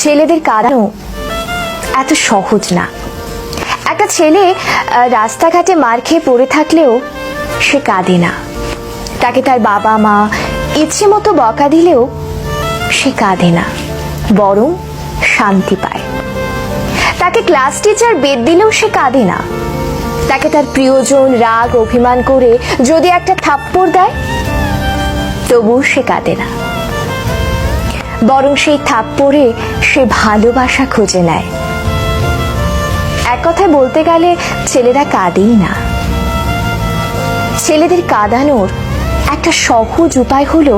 ছেলেদের কাঁদানো এত সহজ না। একটা ছেলে রাস্তাঘাটে মার খেয়ে পড়ে থাকলেও সে কাঁদে না। তাকে তার বাবা মা ইচ্ছে মতো বকা দিলেও সে কাঁদে না, বরং শান্তি পায়। তাকে ক্লাস টিচার বেত দিলেও সে কাঁদে না। তাকে তার প্রিয়জন রাগ অভিমান করে যদি একটা থাপ্পড় দেয় তবুও সে কাঁদে না, বরং সেই থাপ্পড়ে সে ভালোবাসা খুঁজে নেয়। এক কথায় বলতে গেলে ছেলেরা কাঁদেই না। ছেলেদের কাঁদানোর একটা সহজ উপায় হলো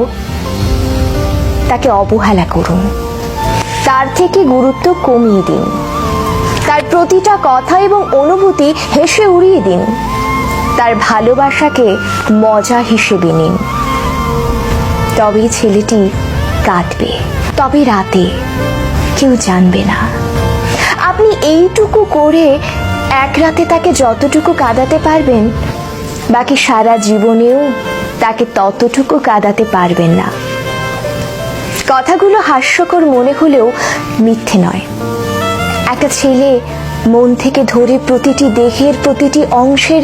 তাকে অবহেলা করুন, তার থেকে গুরুত্ব কমিয়ে দিন, তার প্রতিটা কথা এবং অনুভূতি হেসে উড়িয়ে দিন, তার ভালোবাসাকে মজা হিসেবে নিন। তবেই ছেলেটি কাঁদবে, তবে রাতে কেউ জানবে না। আপনি এইটুকু করে এক রাতে তাকে যতটুকু কাঁদাতে পারবেন, বাকি সারা জীবনেও তাকে ততটুকু কাঁদাতে পারবেন না। কথাগুলো হাস্যকর মনে হলেও মিথ্যে নয়। একটা ছেলে মন থেকে ধরে প্রতিটি দেহের প্রতিটি অংশের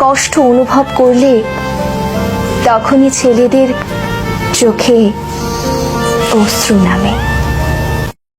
কষ্ট অনুভব করলে তখনই ছেলেদের চোখে অশ্রু নামে।